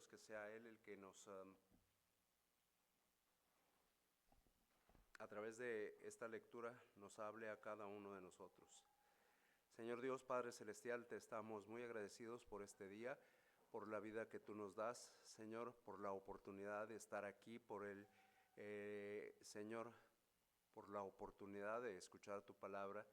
Dios, que sea Él el que nos, a través de esta lectura, nos hable a cada uno de nosotros. Señor Dios, Padre Celestial, te estamos muy agradecidos por este día, por la vida que tú nos das, Señor, por la oportunidad de estar aquí, por el, Señor, por la oportunidad de escuchar tu palabra,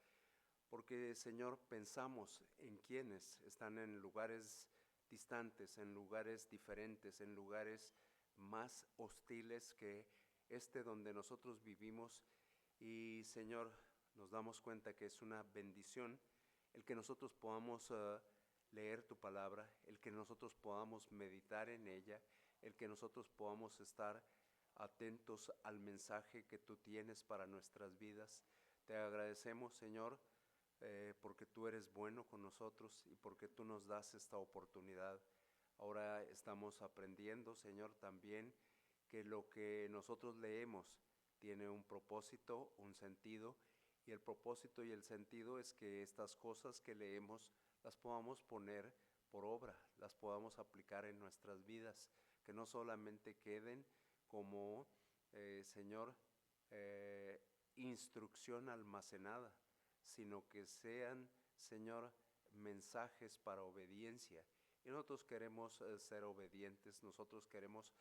porque, Señor, pensamos en quienes están en lugares distantes, en lugares diferentes, en lugares más hostiles que este donde nosotros vivimos, y, Señor, nos damos cuenta que es una bendición el que nosotros podamos leer tu palabra, el que nosotros podamos meditar en ella, el que nosotros podamos estar atentos al mensaje que tú tienes para nuestras vidas. Te agradecemos, Señor, porque tú eres bueno con nosotros y porque tú nos das esta oportunidad. Ahora estamos aprendiendo, Señor, también que lo que nosotros leemos tiene un propósito, un sentido, y el propósito y el sentido es que estas cosas que leemos las podamos poner por obra, las podamos aplicar en nuestras vidas, que no solamente queden como, Señor, instrucción almacenada, sino que sean, Señor, mensajes para obediencia. Y nosotros queremos ser obedientes, nosotros queremos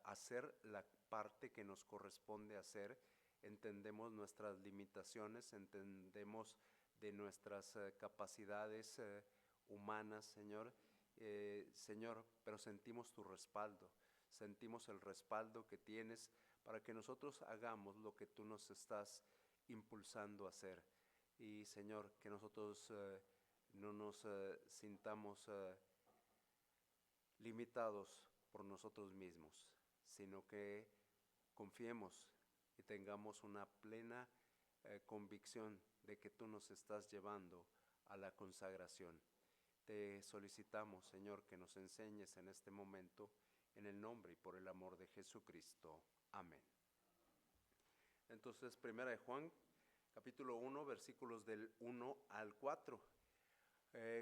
hacer la parte que nos corresponde hacer. Entendemos nuestras limitaciones, entendemos de nuestras capacidades humanas, Señor, Señor, pero sentimos tu respaldo, sentimos el respaldo que tienes para que nosotros hagamos lo que tú nos estás impulsando a hacer. Y, Señor, que nosotros no nos sintamos limitados por nosotros mismos, sino que confiemos y tengamos una plena convicción de que tú nos estás llevando a la consagración. Te solicitamos, Señor, que nos enseñes en este momento, en el nombre y por el amor de Jesucristo. Amén. Entonces, primera de Juan, capítulo 1, versículos del 1 al 4.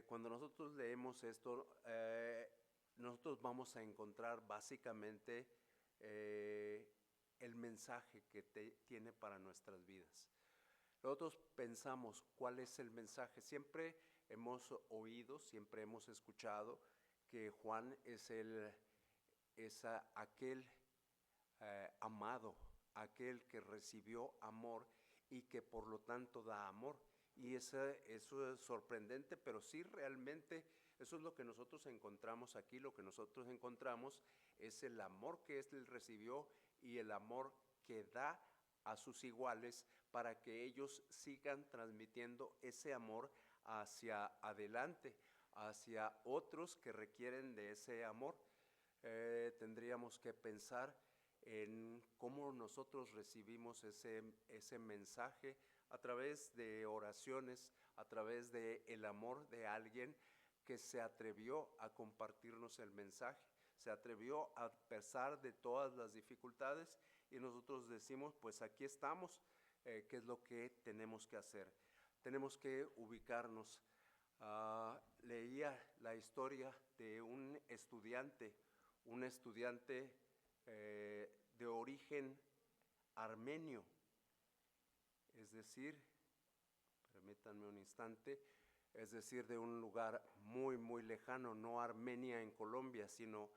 Cuando nosotros leemos esto, nosotros vamos a encontrar básicamente el mensaje que tiene para nuestras vidas. Nosotros pensamos cuál es el mensaje. Siempre hemos oído, siempre hemos escuchado que Juan es aquel amado, aquel que recibió amor y que por lo tanto da amor. Y eso es sorprendente, pero sí realmente eso es lo que nosotros encontramos aquí. Lo que nosotros encontramos es el amor que él recibió y el amor que da a sus iguales para que ellos sigan transmitiendo ese amor hacia adelante, hacia otros que requieren de ese amor. Tendríamos que pensar en cómo nosotros recibimos ese mensaje a través de oraciones, a través de el amor de alguien que se atrevió a compartirnos el mensaje, se atrevió a pesar de todas las dificultades, y nosotros decimos, pues aquí estamos, ¿qué es lo que tenemos que hacer? Tenemos que ubicarnos. Leía la historia de un estudiante de origen armenio, es decir, permítanme un instante, es decir, de un lugar muy, muy lejano, no Armenia en Colombia, sino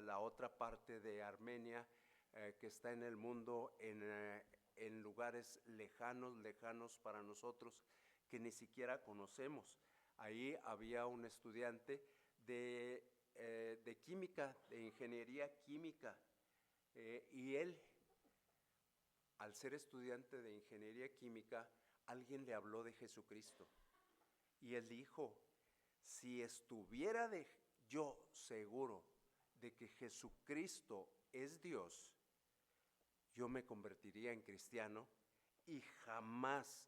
la otra parte de Armenia que está en el mundo, en lugares lejanos para nosotros, que ni siquiera conocemos. Ahí había un estudiante de química, de ingeniería química, y él, al ser estudiante de ingeniería química, alguien le habló de Jesucristo. Y él dijo, si estuviera yo seguro de que Jesucristo es Dios, yo me convertiría en cristiano y jamás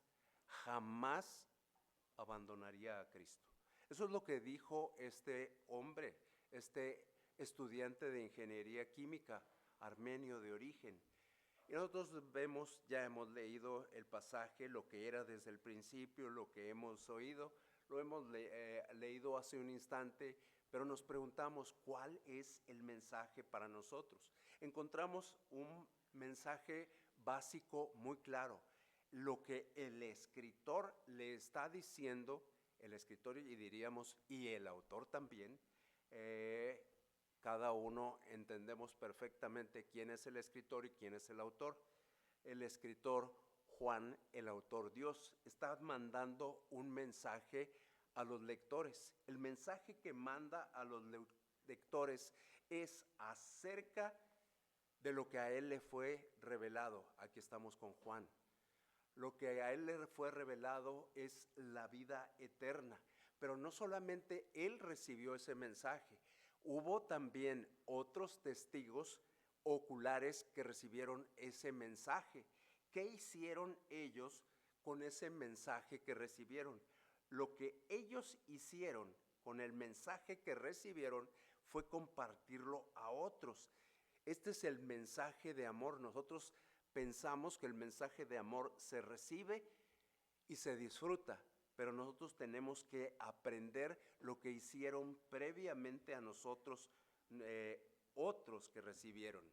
abandonaría a Cristo. Eso es lo que dijo este hombre, este estudiante de ingeniería química, armenio de origen. Y nosotros vemos, ya hemos leído el pasaje, lo que era desde el principio, lo que hemos oído, lo hemos leído hace un instante, pero nos preguntamos, ¿cuál es el mensaje para nosotros? Encontramos un mensaje básico muy claro. Lo que el escritor le está diciendo, el escritor y diríamos, y el autor también, cada uno entendemos perfectamente quién es el escritor y quién es el autor. El escritor Juan, el autor Dios, está mandando un mensaje a los lectores. El mensaje que manda a los lectores es acerca de lo que a él le fue revelado. Aquí estamos con Juan. Lo que a él le fue revelado es la vida eterna. Pero no solamente él recibió ese mensaje, hubo también otros testigos oculares que recibieron ese mensaje. ¿Qué hicieron ellos con ese mensaje que recibieron? Lo que ellos hicieron con el mensaje que recibieron fue compartirlo a otros. Este es el mensaje de amor. Nosotros pensamos que el mensaje de amor se recibe y se disfruta, pero nosotros tenemos que aprender lo que hicieron previamente a nosotros otros que recibieron.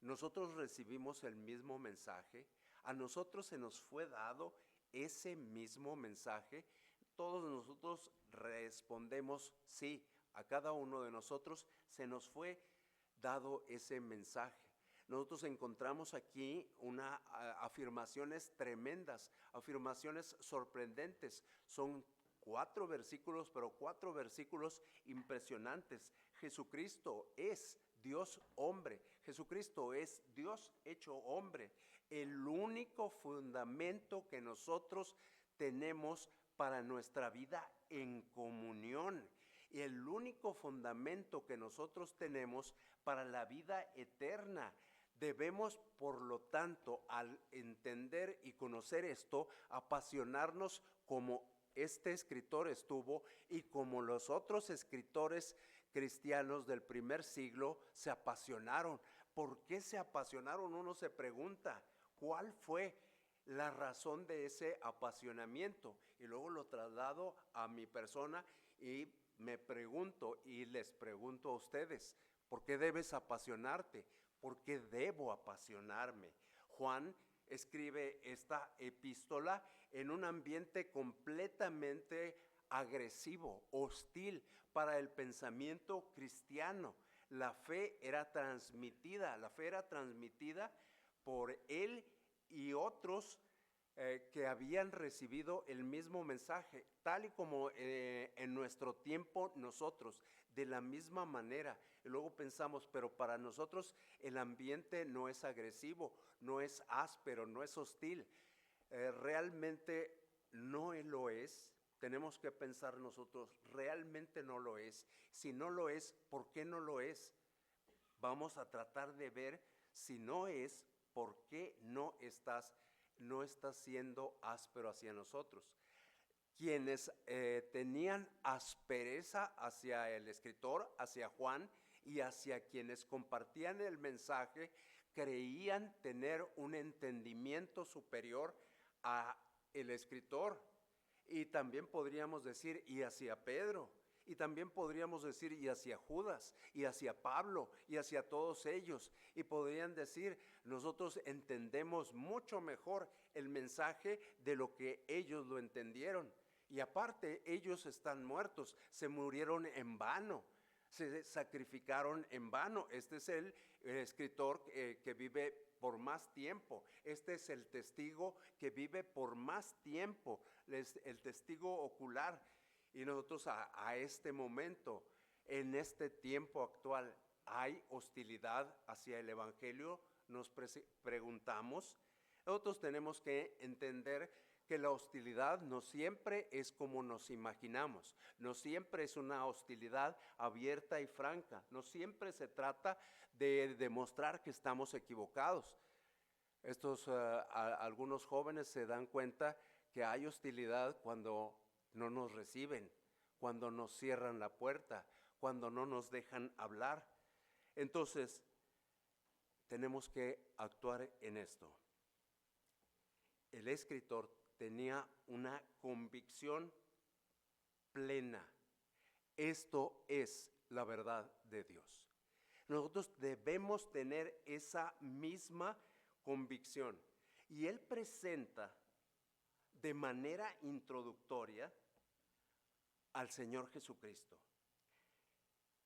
Nosotros recibimos el mismo mensaje, a nosotros se nos fue dado ese mismo mensaje, todos nosotros respondemos sí, a cada uno de nosotros se nos fue dado ese mensaje. Nosotros encontramos aquí afirmaciones tremendas, afirmaciones sorprendentes. Son 4 versículos, pero 4 versículos impresionantes. Jesucristo es Dios hombre. Jesucristo es Dios hecho hombre. El único fundamento que nosotros tenemos para nuestra vida en comunión. Y el único fundamento que nosotros tenemos para la vida eterna. Debemos, por lo tanto, al entender y conocer esto, apasionarnos como este escritor estuvo y como los otros escritores cristianos del primer siglo se apasionaron. ¿Por qué se apasionaron? Uno se pregunta, ¿cuál fue la razón de ese apasionamiento? Y luego lo traslado a mi persona y me pregunto y les pregunto a ustedes, ¿por qué debes apasionarte? ¿Por qué debo apasionarme? Juan escribe esta epístola en un ambiente completamente agresivo, hostil para el pensamiento cristiano. La fe era transmitida por él y otros que habían recibido el mismo mensaje, tal y como en nuestro tiempo nosotros, de la misma manera. Y luego pensamos, pero para nosotros el ambiente no es agresivo, no es áspero, no es hostil. Realmente no lo es. Tenemos que pensar nosotros, realmente no lo es. Si no lo es, ¿por qué no lo es? Vamos a tratar de ver si no es, ¿por qué no está siendo áspero hacia nosotros? Quienes tenían aspereza hacia el escritor, hacia Juan, y hacia quienes compartían el mensaje, creían tener un entendimiento superior a el escritor. Y también podríamos decir, y hacia Pedro, y también podríamos decir, y hacia Judas, y hacia Pablo, y hacia todos ellos. Y podrían decir, nosotros entendemos mucho mejor el mensaje de lo que ellos lo entendieron. Y aparte, ellos están muertos, se murieron en vano, se sacrificaron en vano. Este es el escritor que vive por más tiempo. Este es el testigo que vive por más tiempo, el testigo ocular. Y nosotros a este momento, en este tiempo actual, ¿hay hostilidad hacia el evangelio? Nos preguntamos. Nosotros tenemos que entender que la hostilidad no siempre es como nos imaginamos, no siempre es una hostilidad abierta y franca, no siempre se trata de demostrar que estamos equivocados. Algunos jóvenes se dan cuenta que hay hostilidad cuando no nos reciben, cuando nos cierran la puerta, cuando no nos dejan hablar. Entonces, tenemos que actuar en esto. El escritor tenía una convicción plena. Esto es la verdad de Dios. Nosotros debemos tener esa misma convicción. Y Él presenta de manera introductoria al Señor Jesucristo.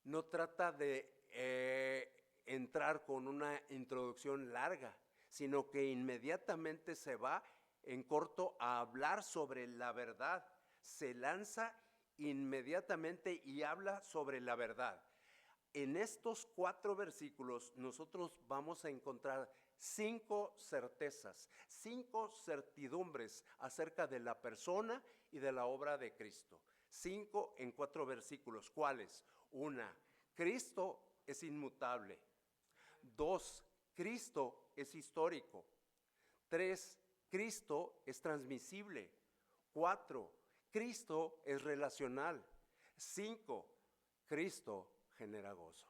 No trata de entrar con una introducción larga, sino que inmediatamente se va en corto a hablar sobre la verdad. Se lanza inmediatamente y habla sobre la verdad. En estos 4 versículos nosotros vamos a encontrar 5 certezas, 5 certidumbres acerca de la persona y de la obra de Cristo. 5 en 4 versículos. ¿Cuáles? 1, Cristo es inmutable. 2, Cristo es histórico. 3, Cristo es transmisible. 4, Cristo es relacional. 5, Cristo genera gozo.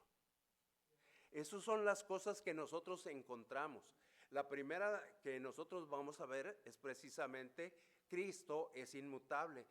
Esas son las cosas que nosotros encontramos. La primera que nosotros vamos a ver es precisamente Cristo es inmutable.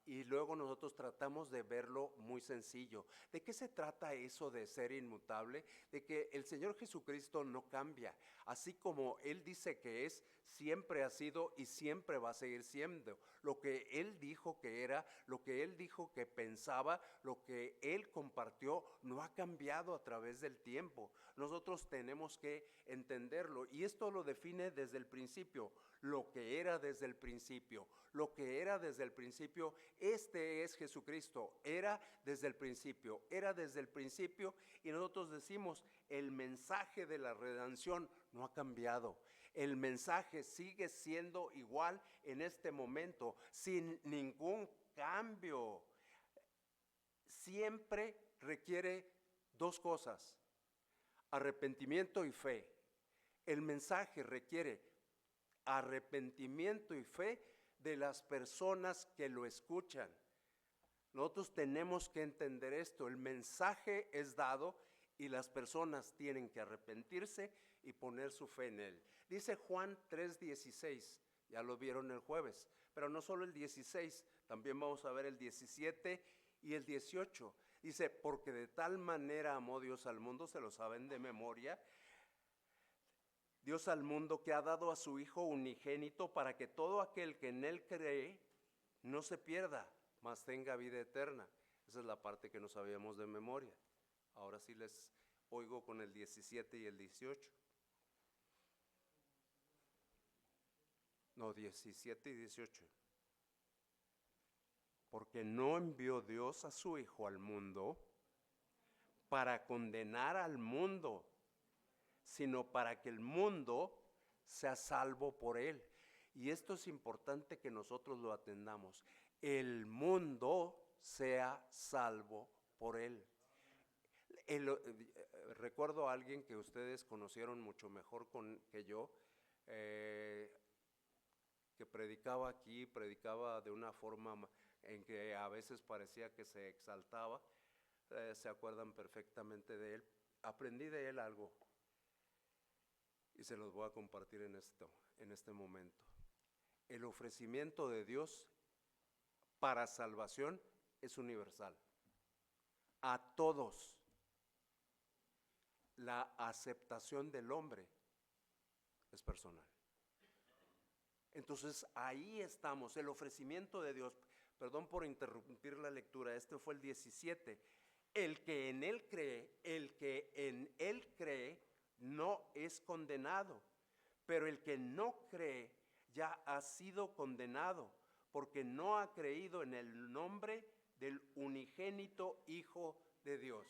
Y luego nosotros tratamos de verlo muy sencillo. ¿De qué se trata eso de ser inmutable? De que el Señor Jesucristo no cambia. Así como Él dice que es, siempre ha sido y siempre va a seguir siendo. Lo que Él dijo que era, lo que Él dijo que pensaba, lo que Él compartió, no ha cambiado a través del tiempo. Nosotros tenemos que entenderlo. Y esto lo define desde el principio. Lo que era desde el principio. Lo que era desde el principio, este es Jesucristo. Era desde el principio, era desde el principio. Y nosotros decimos, el mensaje de la redención no ha cambiado. El mensaje sigue siendo igual en este momento, sin ningún cambio. Siempre requiere 2 cosas, arrepentimiento y fe. El mensaje requiere arrepentimiento y fe de las personas que lo escuchan. Nosotros tenemos que entender esto. El mensaje es dado y las personas tienen que arrepentirse y poner su fe en él. Dice Juan 3:16, ya lo vieron el jueves, pero no solo el 16, también vamos a ver el 17 y el 18. Dice, porque de tal manera amó Dios al mundo, se lo saben de memoria, Dios al mundo que ha dado a su Hijo unigénito para que todo aquel que en Él cree no se pierda, mas tenga vida eterna. Esa es la parte que no sabíamos de memoria. Ahora sí les oigo con el 17 y el 18. No, 17 y 18. Porque no envió Dios a su Hijo al mundo para condenar al mundo, sino para que el mundo sea salvo por él. Y esto es importante que nosotros lo atendamos. El mundo sea salvo por él. Recuerdo a alguien que ustedes conocieron mucho mejor que yo, que predicaba aquí, predicaba de una forma en que a veces parecía que se exaltaba. Se acuerdan perfectamente de él. Aprendí de él algo y se los voy a compartir en este momento. El ofrecimiento de Dios para salvación es universal. A todos. La aceptación del hombre es personal. Entonces ahí estamos, el ofrecimiento de Dios. Perdón por interrumpir la lectura, este fue el 17. El que en él cree, no es condenado, pero el que no cree ya ha sido condenado, porque no ha creído en el nombre del unigénito Hijo de Dios.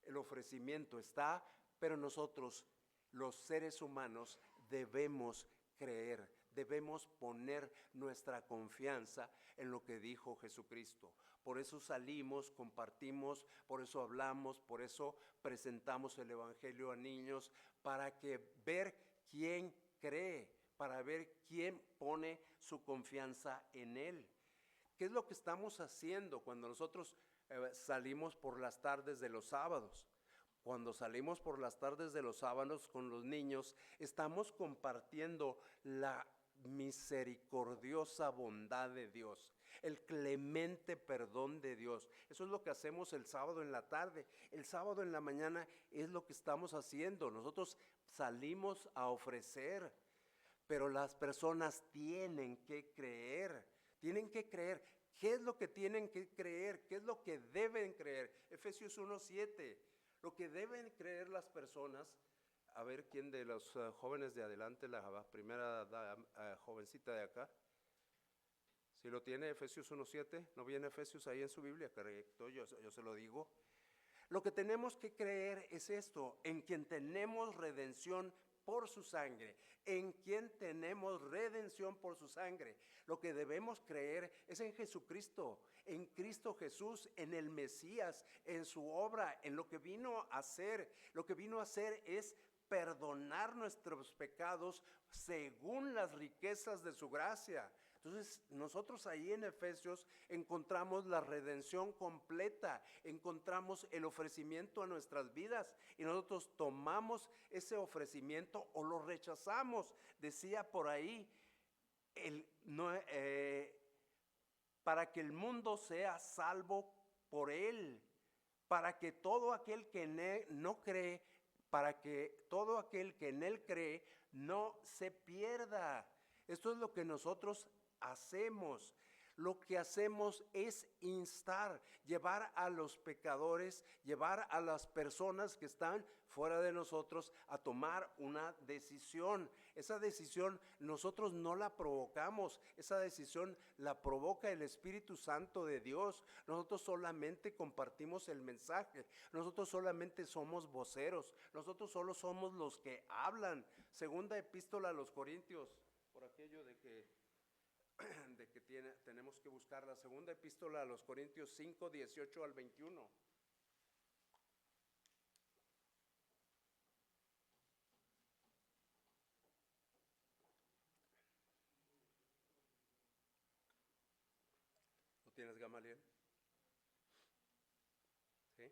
El ofrecimiento está, pero nosotros, los seres humanos, debemos creer, debemos poner nuestra confianza en lo que dijo Jesucristo. Por eso salimos, compartimos, por eso hablamos, por eso presentamos el Evangelio a niños, para ver quién cree, para ver quién pone su confianza en él. ¿Qué es lo que estamos haciendo cuando nosotros salimos por las tardes de los sábados? Cuando salimos por las tardes de los sábados con los niños, estamos compartiendo la misericordiosa bondad de Dios, el clemente perdón de Dios. Eso es lo que hacemos el sábado en la tarde. El sábado en la mañana es lo que estamos haciendo. Nosotros salimos a ofrecer, pero las personas tienen que creer. Tienen que creer. ¿Qué es lo que tienen que creer? ¿Qué es lo que deben creer? Efesios 1:7. Lo que deben creer las personas. A ver, ¿quién de los jóvenes de adelante, la primera jovencita de acá? Si lo tiene, Efesios 1:7, ¿no viene Efesios ahí en su Biblia? Correcto, yo se lo digo. Lo que tenemos que creer es esto: en quien tenemos redención por su sangre, en quien tenemos redención por su sangre. Lo que debemos creer es en Jesucristo, en Cristo Jesús, en el Mesías, en su obra, en lo que vino a hacer. Lo que vino a hacer es perdonar nuestros pecados según las riquezas de su gracia. Entonces nosotros ahí en Efesios encontramos la redención completa, encontramos el ofrecimiento a nuestras vidas y nosotros tomamos ese ofrecimiento o lo rechazamos. Decía por ahí, para que el mundo sea salvo por él, para que todo aquel que no cree, para que todo aquel que en él cree no se pierda. Esto es lo que nosotros hacemos. Lo que hacemos es instar, llevar a los pecadores, llevar a las personas que están fuera de nosotros a tomar una decisión. Esa decisión nosotros no la provocamos, esa decisión la provoca el Espíritu Santo de Dios. Nosotros solamente compartimos el mensaje, nosotros solamente somos voceros, nosotros solo somos los que hablan. Segunda epístola a los Corintios, por aquello de que tenemos que buscar la segunda epístola a los Corintios 5:18-21. ¿Lo tienes, Gamaliel? ¿Sí?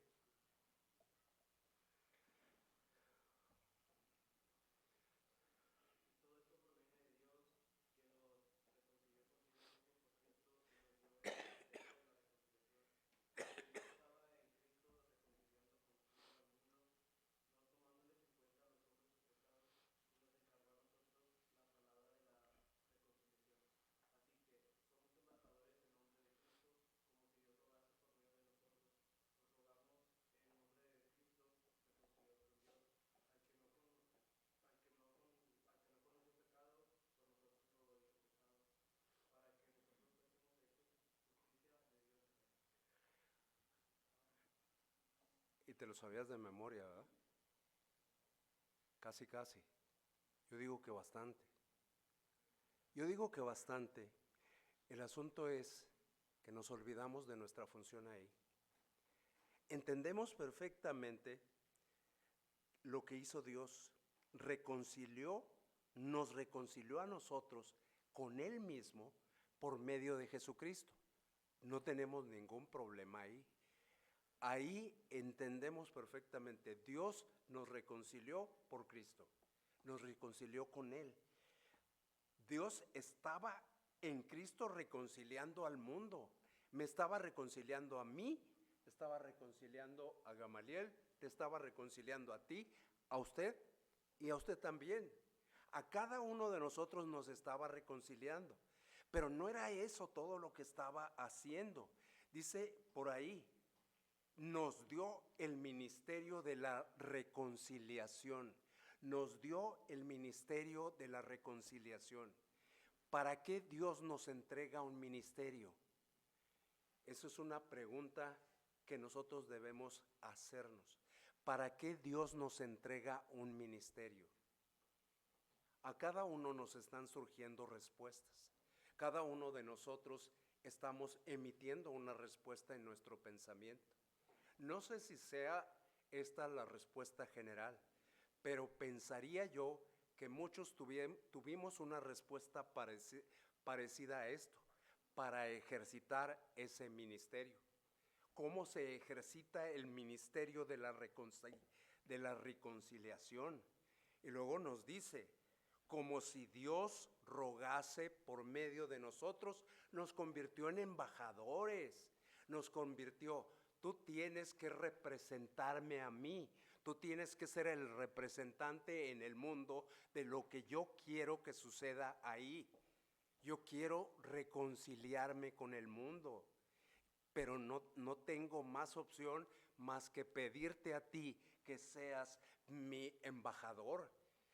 Y te lo sabías de memoria, ¿verdad? Casi, casi. Yo digo que bastante. Yo digo que bastante. El asunto es que nos olvidamos de nuestra función ahí. Entendemos perfectamente lo que hizo Dios. Nos reconcilió a nosotros con Él mismo por medio de Jesucristo. No tenemos ningún problema ahí. Ahí entendemos perfectamente, Dios nos reconcilió por Cristo, nos reconcilió con Él. Dios estaba en Cristo reconciliando al mundo, me estaba reconciliando a mí, estaba reconciliando a Gamaliel, te estaba reconciliando a ti, a usted y a usted también. A cada uno de nosotros nos estaba reconciliando, pero no era eso todo lo que estaba haciendo. Dice por ahí, nos dio el ministerio de la reconciliación. Nos dio el ministerio de la reconciliación. ¿Para qué Dios nos entrega un ministerio? Eso es una pregunta que nosotros debemos hacernos. ¿Para qué Dios nos entrega un ministerio? A cada uno nos están surgiendo respuestas. Cada uno de nosotros estamos emitiendo una respuesta en nuestro pensamiento. No sé si sea esta la respuesta general, pero pensaría yo que muchos tuvimos una respuesta parecida a esto, para ejercitar ese ministerio. ¿Cómo se ejercita el ministerio de la reconciliación? Y luego nos dice, como si Dios rogase por medio de nosotros, nos convirtió en embajadores, nos convirtió, tú tienes que representarme a mí, tú tienes que ser el representante en el mundo de lo que yo quiero que suceda ahí. Yo quiero reconciliarme con el mundo, pero no tengo más opción más que pedirte a ti que seas mi embajador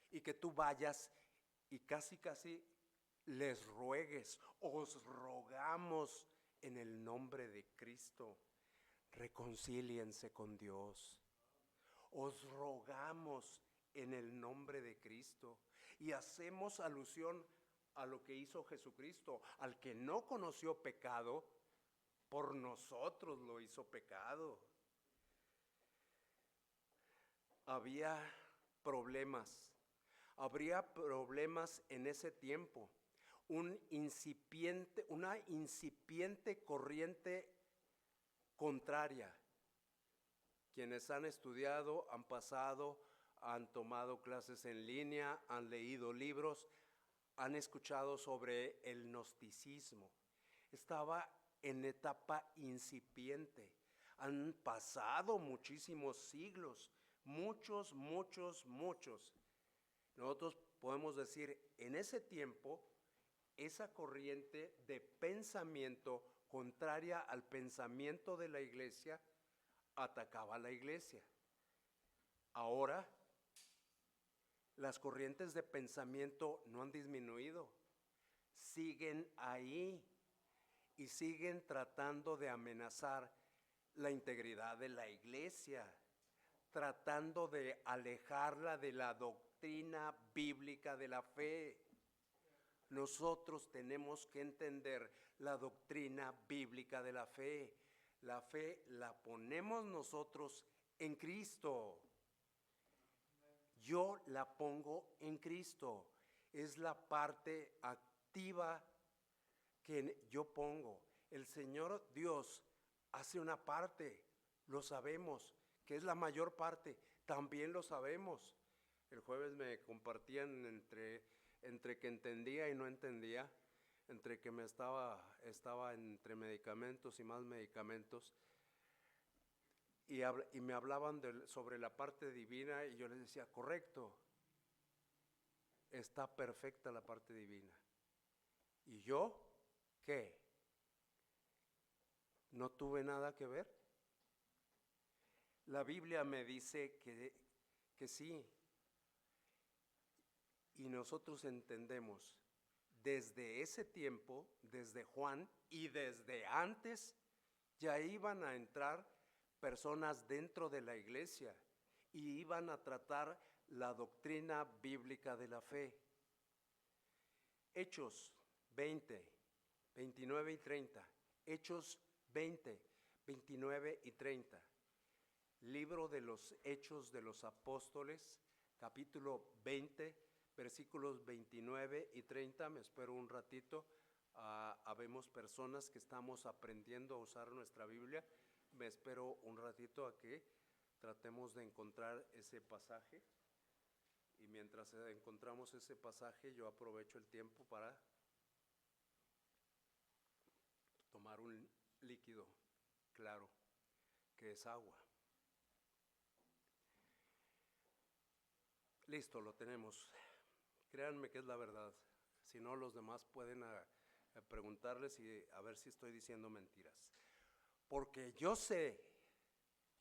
y que tú vayas y casi les ruegues, os rogamos en el nombre de Cristo, reconcíliense con Dios. Os rogamos en el nombre de Cristo y hacemos alusión a lo que hizo Jesucristo, al que no conoció pecado, por nosotros lo hizo pecado. Habría problemas en ese tiempo, una incipiente corriente contraria. Quienes han estudiado, han pasado, han tomado clases en línea, han leído libros, han escuchado sobre el gnosticismo. Estaba en etapa incipiente. Han pasado muchísimos siglos, muchos. Nosotros podemos decir, en ese tiempo, esa corriente de pensamiento contraria al pensamiento de la iglesia atacaba a la iglesia. Ahora, las corrientes de pensamiento no han disminuido, siguen ahí y siguen tratando de amenazar la integridad de la iglesia, tratando de alejarla de la doctrina bíblica de la fe. Nosotros tenemos que entender la doctrina bíblica de la fe. La fe la ponemos nosotros en Cristo. Yo la pongo en Cristo. Es la parte activa que yo pongo. El Señor Dios hace una parte, lo sabemos, que es la mayor parte, también lo sabemos. El jueves me compartían entre que entendía y no entendía, entre que estaba entre medicamentos y más medicamentos, y me hablaban sobre la parte divina, y yo les decía, correcto, está perfecta la parte divina. ¿Y yo qué? ¿No tuve nada que ver? La Biblia me dice que sí, y nosotros entendemos desde ese tiempo, desde Juan y desde antes, ya iban a entrar personas dentro de la iglesia y iban a tratar la doctrina bíblica de la fe. Hechos 20, 29 y 30. Hechos 20, 29 y 30. Libro de los Hechos de los Apóstoles, capítulo 20, versículos 29 y 30. Me espero un ratito. Habemos personas que estamos aprendiendo a usar nuestra Biblia. Me espero un ratito a que tratemos de encontrar ese pasaje. Y mientras encontramos ese pasaje, yo aprovecho el tiempo para tomar un líquido claro, que es agua. Listo, lo tenemos. Créanme que es la verdad. Si no, los demás pueden preguntarles y a ver si estoy diciendo mentiras. Porque yo sé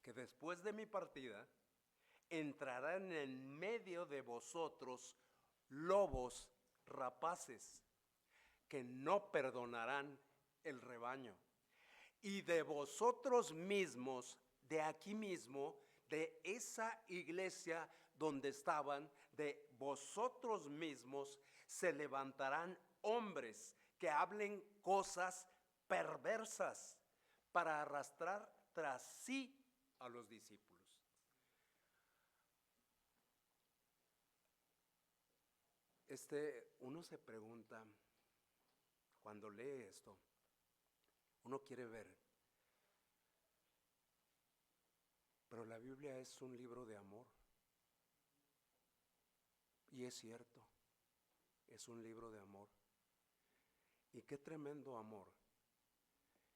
que después de mi partida entrarán en medio de vosotros lobos rapaces que no perdonarán el rebaño. Y de vosotros mismos, de aquí mismo, de esa iglesia donde estaban, de vosotros mismos se levantarán hombres que hablen cosas perversas para arrastrar tras sí a los discípulos. Uno se pregunta, cuando lee esto, uno quiere ver, pero la Biblia es un libro de amor. Y es cierto, es un libro de amor. Y qué tremendo amor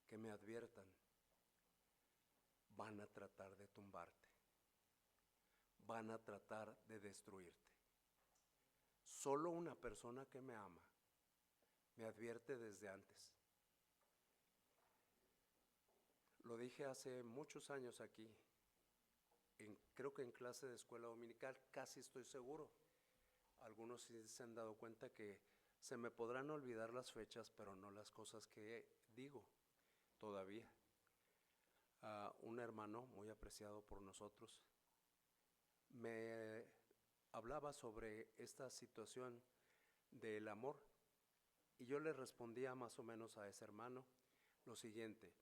que me adviertan, van a tratar de tumbarte, van a tratar de destruirte. Solo una persona que me ama me advierte desde antes. Lo dije hace muchos años aquí, creo que en clase de escuela dominical, casi estoy seguro. Algunos sí se han dado cuenta que se me podrán olvidar las fechas, pero no las cosas que digo todavía. Un hermano muy apreciado por nosotros me hablaba sobre esta situación del amor, y yo le respondía más o menos a ese hermano lo siguiente: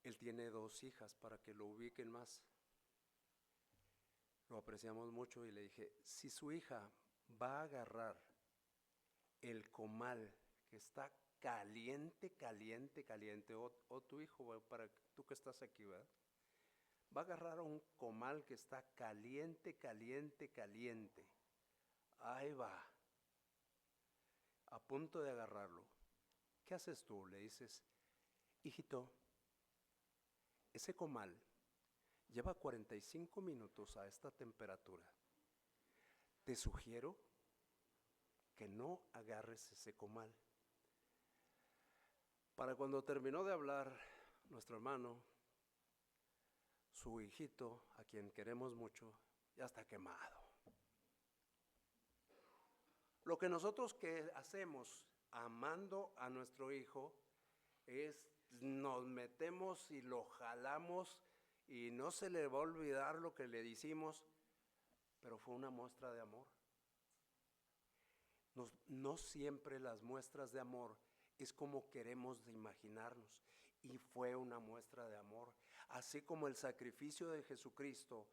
él tiene 2 hijas, para que lo ubiquen más. Lo apreciamos mucho y le dije, si su hija va a agarrar el comal que está caliente, caliente, caliente, o tu hijo, para tú que estás aquí, ¿verdad? Va a agarrar un comal que está caliente, caliente, caliente. Ahí va, a punto de agarrarlo. ¿Qué haces tú? Le dices, hijito, ese comal lleva 45 minutos a esta temperatura. Te sugiero que no agarres ese comal. Para cuando terminó de hablar nuestro hermano, su hijito, a quien queremos mucho, ya está quemado. Lo que nosotros que hacemos amando a nuestro hijo es nos metemos y lo jalamos y no se le va a olvidar lo que le decimos, pero fue una muestra de amor. No siempre las muestras de amor es como queremos imaginarnos, y fue una muestra de amor, así como el sacrificio de Jesucristo,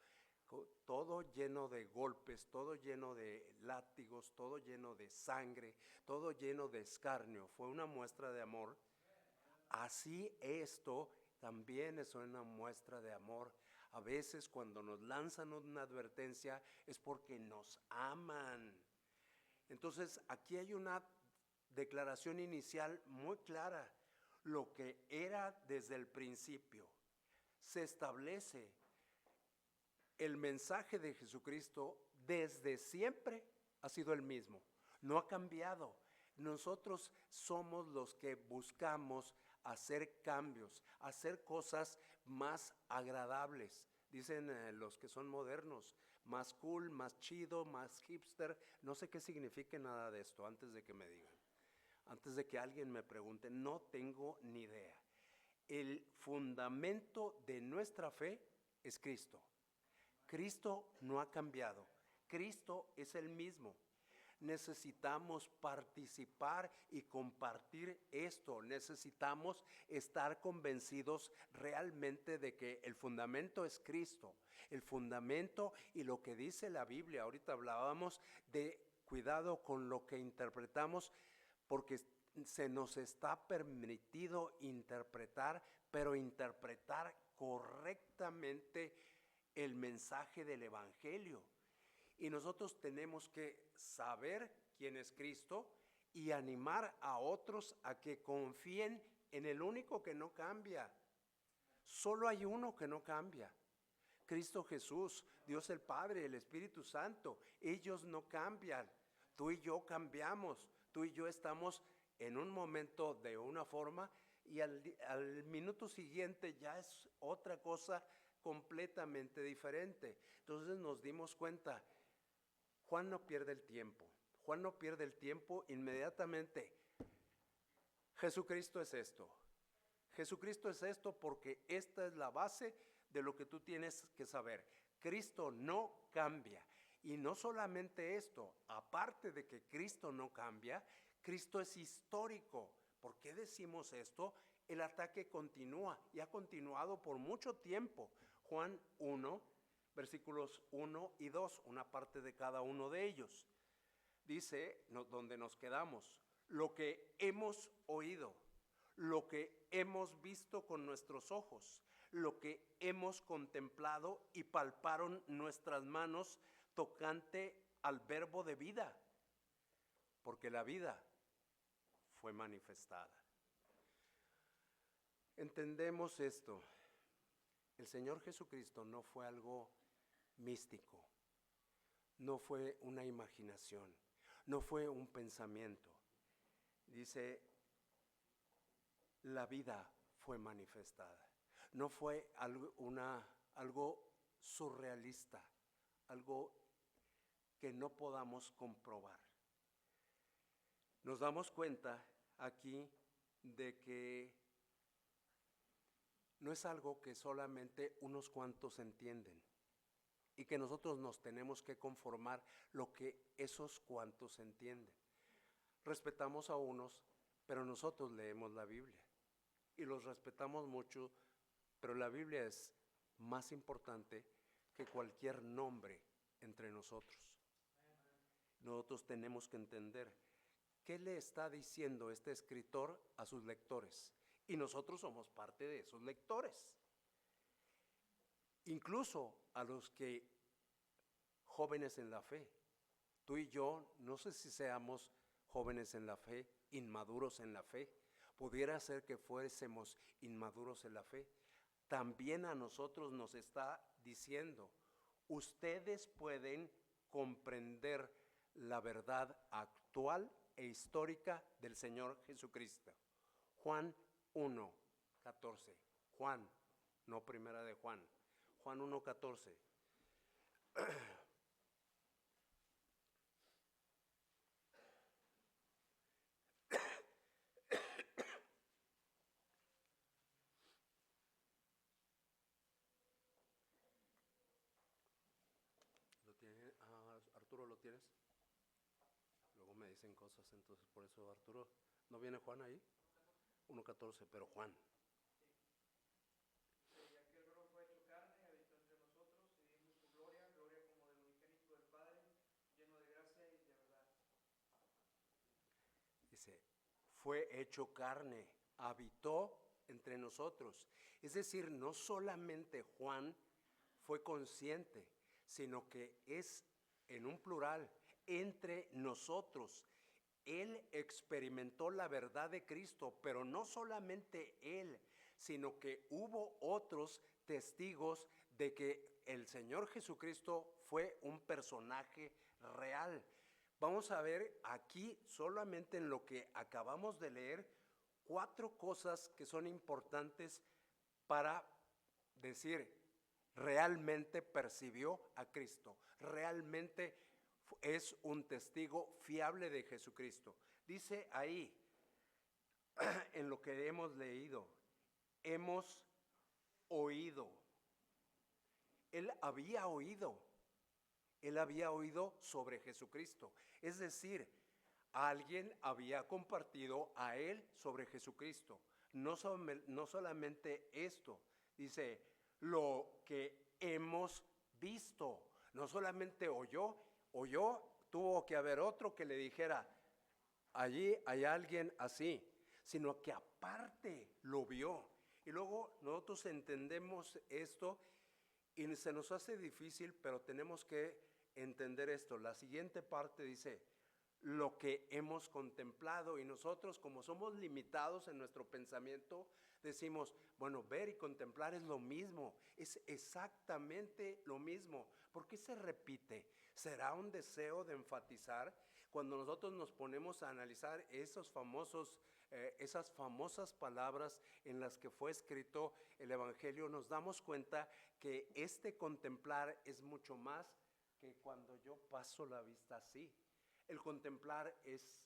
todo lleno de golpes, todo lleno de látigos, todo lleno de sangre, todo lleno de escarnio, fue una muestra de amor. Así esto también es una muestra de amor. A veces cuando nos lanzan una advertencia es porque nos aman. Entonces aquí hay una declaración inicial muy clara. Lo que era desde el principio se establece. El mensaje de Jesucristo desde siempre ha sido el mismo, no ha cambiado. Nosotros somos los que buscamos hacer cambios, hacer cosas más agradables. Dicen los que son modernos, más cool, más chido, más hipster. No sé qué significa nada de esto antes de que me digan. Antes de que alguien me pregunte, no tengo ni idea. El fundamento de nuestra fe es Cristo. Cristo no ha cambiado. Cristo es el mismo. Necesitamos participar y compartir esto. Necesitamos estar convencidos realmente de que el fundamento es Cristo. El fundamento y lo que dice la Biblia. Ahorita hablábamos de cuidado con lo que interpretamos, porque se nos está permitido interpretar, pero interpretar correctamente el mensaje del Evangelio. Y nosotros tenemos que saber quién es Cristo y animar a otros a que confíen en el único que no cambia. Solo hay uno que no cambia: Cristo Jesús, Dios el Padre, el Espíritu Santo. Ellos no cambian. Tú y yo cambiamos. Tú y yo estamos en un momento de una forma y al minuto siguiente ya es otra cosa completamente diferente. Entonces nos dimos cuenta, Juan no pierde el tiempo. Juan no pierde el tiempo inmediatamente. Jesucristo es esto. Jesucristo es esto porque esta es la base de lo que tú tienes que saber. Cristo no cambia. Y no solamente esto, aparte de que Cristo no cambia, Cristo es histórico. ¿Por qué decimos esto? El ataque continúa y ha continuado por mucho tiempo. Juan 1, versículos 1 y 2, una parte de cada uno de ellos. Dice, donde nos quedamos, lo que hemos oído, lo que hemos visto con nuestros ojos, lo que hemos contemplado y palparon nuestras manos tocante al verbo de vida. porque la vida fue manifestada. Entendemos esto. El Señor Jesucristo no fue algo místico, no fue una imaginación, no fue un pensamiento. Dice, la vida fue manifestada. No fue algo surrealista, algo que no podamos comprobar. Nos damos cuenta aquí de que no es algo que solamente unos cuantos entienden y que nosotros nos tenemos que conformar lo que esos cuantos entienden. Respetamos a unos, pero nosotros leemos la Biblia y los respetamos mucho, pero la Biblia es más importante que cualquier nombre entre nosotros. Nosotros tenemos que entender qué le está diciendo este escritor a sus lectores, y nosotros somos parte de esos lectores. Incluso a los que jóvenes en la fe, tú y yo, no sé si seamos jóvenes en la fe, inmaduros en la fe, pudiera ser que fuésemos inmaduros en la fe. También a nosotros nos está diciendo, ustedes pueden comprender la verdad actual e histórica del Señor Jesucristo. Juan 1:14. Juan, no primera de Juan. Juan 1:14. Arturo, ¿lo tienes? Luego me dicen cosas, entonces por eso Arturo, ¿no viene Juan ahí? 1:14, pero Juan. Dice, fue hecho carne, habitó entre nosotros. Es decir, no solamente Juan fue consciente, sino que es en un plural, entre nosotros. Él experimentó la verdad de Cristo, pero no solamente él, sino que hubo otros testigos de que el Señor Jesucristo fue un personaje real. Vamos a ver aquí, solamente en lo que acabamos de leer, 4 cosas que son importantes para decir, realmente percibió a Cristo, realmente es un testigo fiable de Jesucristo. Dice ahí, en lo que hemos leído, hemos oído. Él había oído sobre Jesucristo. Es decir, alguien había compartido a él sobre Jesucristo. No solamente esto, dice, lo que hemos visto. No solamente oyó, tuvo que haber otro que le dijera, allí hay alguien así, sino que aparte lo vio. Y luego nosotros entendemos esto y se nos hace difícil, pero tenemos que entender esto. La siguiente parte dice, lo que hemos contemplado, y nosotros, como somos limitados en nuestro pensamiento, decimos, bueno, ver y contemplar es lo mismo, es exactamente lo mismo. ¿Por qué se repite? ¿Será un deseo de enfatizar? Cuando nosotros nos ponemos a analizar esas famosas palabras en las que fue escrito el Evangelio, nos damos cuenta que este contemplar es mucho más que cuando yo paso la vista así. El contemplar es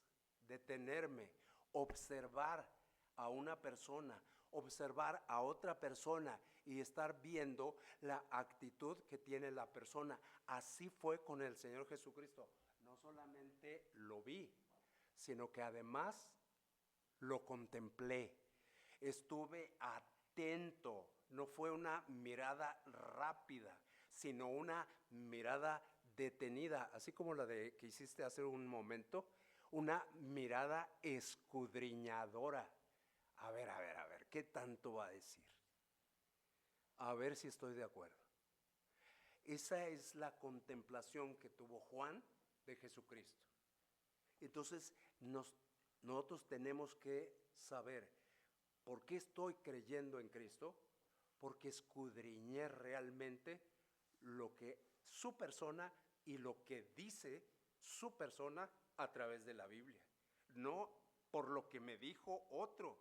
detenerme, observar a una persona, observar a otra persona y estar viendo la actitud que tiene la persona. Así fue con el Señor Jesucristo. No solamente lo vi, sino que además lo contemplé. Estuve atento. No fue una mirada rápida, sino una mirada detenida, así como la que hiciste hace un momento, una mirada escudriñadora. A ver, ¿qué tanto va a decir? A ver si estoy de acuerdo. Esa es la contemplación que tuvo Juan de Jesucristo. Entonces nosotros tenemos que saber por qué estoy creyendo en Cristo, porque escudriñé realmente lo que su persona y lo que dice su persona a través de la Biblia, no por lo que me dijo otro.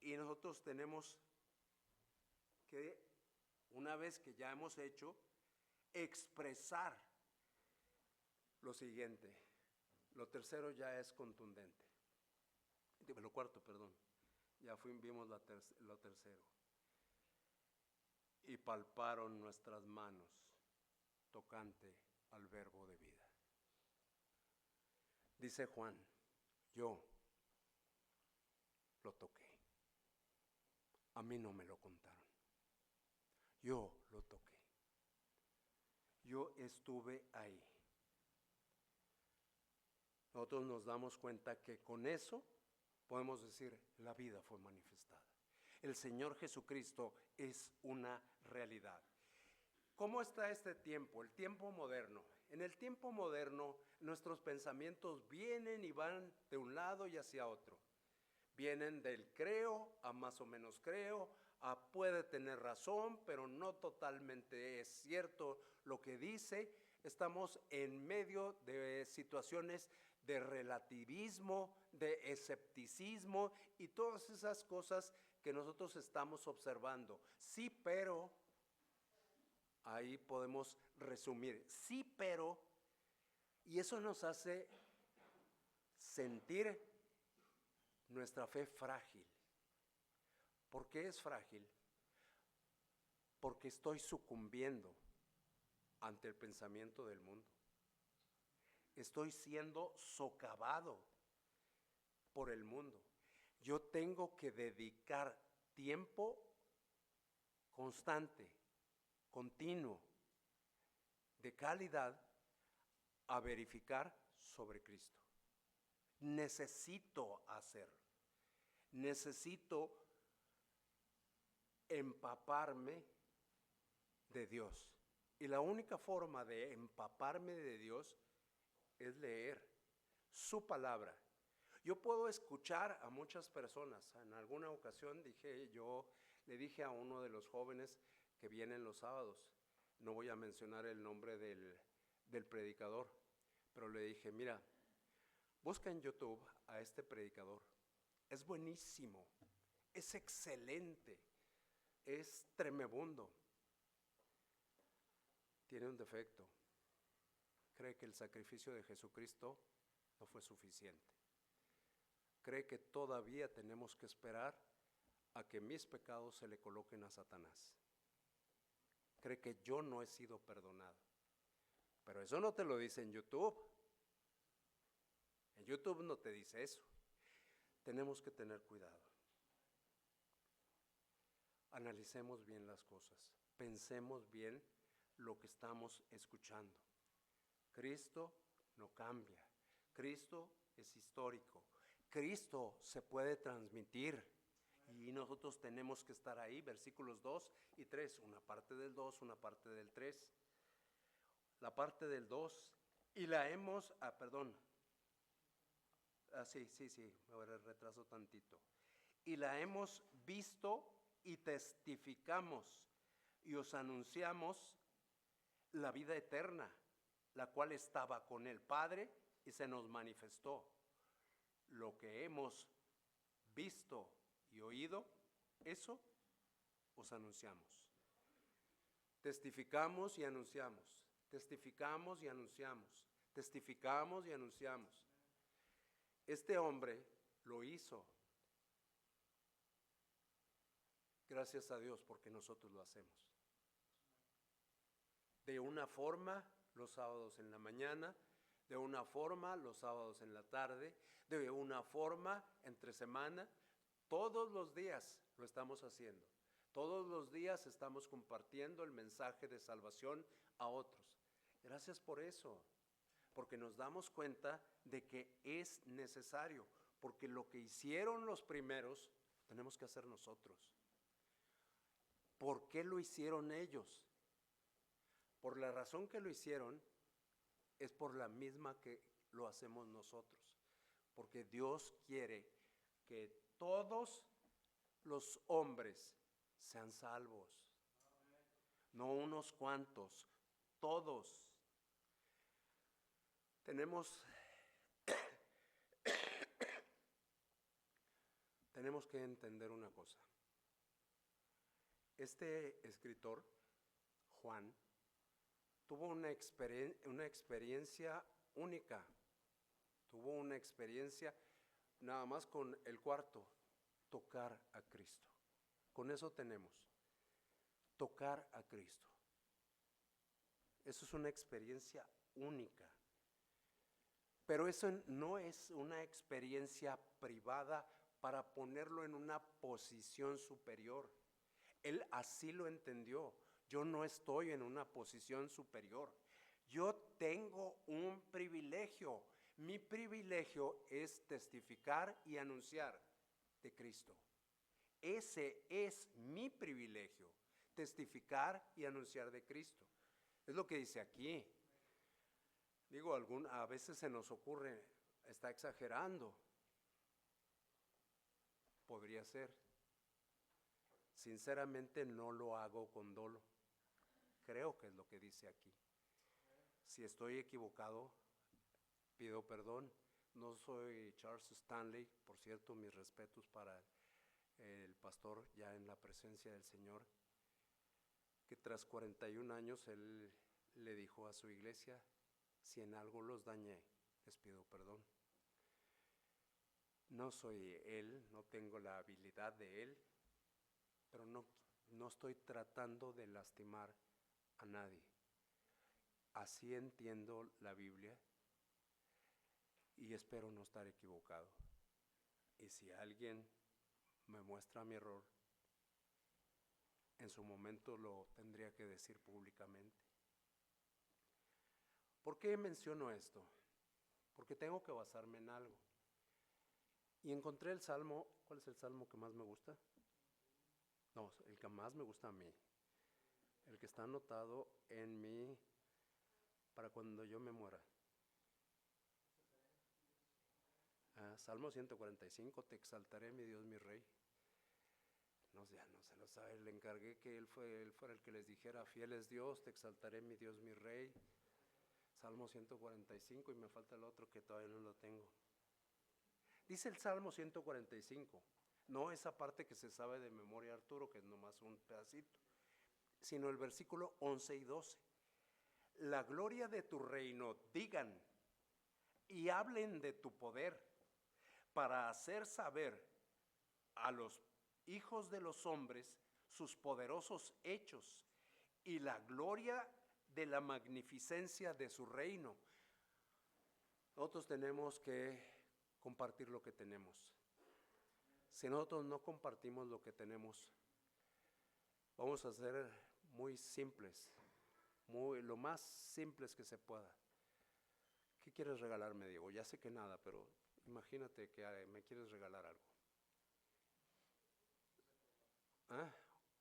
Y nosotros tenemos que, una vez que ya hemos hecho, expresar lo siguiente. Lo tercero ya es contundente. Lo cuarto, perdón. Ya vimos lo tercero. Y palparon nuestras manos tocante al verbo de vida. Dice Juan, yo lo toqué. A mí no me lo contaron. Yo lo toqué. Yo estuve ahí. Nosotros nos damos cuenta que con eso podemos decir, la vida fue manifestada. El Señor Jesucristo es una realidad. ¿Cómo está este tiempo? El tiempo moderno. En el tiempo moderno, nuestros pensamientos vienen y van de un lado y hacia otro. Vienen del creo a más o menos creo, a puede tener razón, pero no totalmente es cierto lo que dice. Estamos en medio de situaciones de relativismo, de escepticismo y todas esas cosas que nosotros estamos observando. Sí, pero, ahí podemos resumir, sí, pero, y eso nos hace sentir nuestra fe frágil. ¿Por qué es frágil? Porque estoy sucumbiendo ante el pensamiento del mundo. Estoy siendo socavado por el mundo. Yo tengo que dedicar tiempo constante, continuo, de calidad, a verificar sobre Cristo. Necesito hacerlo. Necesito empaparme de Dios. Y la única forma de empaparme de Dios es leer su palabra. Yo puedo escuchar a muchas personas. En alguna ocasión le dije a uno de los jóvenes que vienen los sábados, no voy a mencionar el nombre del predicador, pero le dije, mira, busca en YouTube a este predicador. Es buenísimo, es excelente, es tremebundo. Tiene un defecto. Cree que el sacrificio de Jesucristo no fue suficiente. Cree que todavía tenemos que esperar a que mis pecados se le coloquen a Satanás. Cree que yo no he sido perdonado. Pero eso no te lo dice en YouTube. En YouTube no te dice eso. Tenemos que tener cuidado. Analicemos bien las cosas. Pensemos bien lo que estamos escuchando. Cristo no cambia. Cristo es histórico. Cristo se puede transmitir y nosotros tenemos que estar ahí, versículos 2 y 3, una parte del 2, una parte del 3. La parte del 2, y la hemos, sí, me retraso tantito. Y la hemos visto y testificamos y os anunciamos la vida eterna, la cual estaba con el Padre y se nos manifestó. Lo que hemos visto y oído, eso os anunciamos. Testificamos y anunciamos. Testificamos y anunciamos. Testificamos y anunciamos. Este hombre lo hizo. Gracias a Dios porque nosotros lo hacemos. De una forma los sábados en la mañana, de una forma los sábados en la tarde, de una forma entre semana, todos los días lo estamos haciendo. Todos los días estamos compartiendo el mensaje de salvación a otros. Gracias por eso, porque nos damos cuenta de que es necesario, porque lo que hicieron los primeros, tenemos que hacer nosotros. ¿Por qué lo hicieron ellos? Por la razón que lo hicieron es por la misma que lo hacemos nosotros, porque Dios quiere que todos los hombres sean salvos, no unos cuantos, todos. Tenemos que entender una cosa. Este escritor, Juan, tuvo una experiencia única. Tuvo una experiencia nada más con el cuarto, tocar a Cristo. Con eso tenemos, tocar a Cristo. Eso es una experiencia única. Pero eso no es una experiencia privada para ponerlo en una posición superior. Él así lo entendió. Yo no estoy en una posición superior. Yo tengo un privilegio. Mi privilegio es testificar y anunciar de Cristo. Ese es mi privilegio, testificar y anunciar de Cristo. Es lo que dice aquí. Digo, a veces se nos ocurre, está exagerando. Podría ser. Sinceramente no lo hago con dolo. Creo que es lo que dice aquí. Si estoy equivocado, pido perdón. No soy Charles Stanley, por cierto, mis respetos para el pastor ya en la presencia del Señor, que tras 41 años él le dijo a su iglesia: si en algo los dañé, les pido perdón. No soy él, no tengo la habilidad de él, pero no estoy tratando de lastimar a nadie. Así entiendo la Biblia y espero no estar equivocado. Y si alguien me muestra mi error, en su momento lo tendría que decir públicamente. ¿Por qué menciono esto? Porque tengo que basarme en algo. Y encontré el salmo. ¿Cuál es el salmo que más me gusta? No, el que más me gusta a mí. El que está anotado en mí para cuando yo me muera. Salmo 145, te exaltaré, mi Dios, mi Rey. No, ya no se lo sabe, le encargué que él fuera el que les dijera: fiel es Dios, te exaltaré, mi Dios, mi Rey. Salmo 145, y me falta el otro que todavía no lo tengo. Dice el Salmo 145, no esa parte que se sabe de memoria, Arturo, que es nomás un pedacito, sino el versículo 11 y 12. La gloria de tu reino digan y hablen de tu poder, para hacer saber a los hijos de los hombres sus poderosos hechos y la gloria de la magnificencia de su reino. Nosotros tenemos que compartir lo que tenemos. Si nosotros no compartimos lo que tenemos, vamos a ser muy simples, lo más simples que se pueda. ¿Qué quieres regalarme, Diego? Ya sé que nada, pero imagínate que me quieres regalar algo.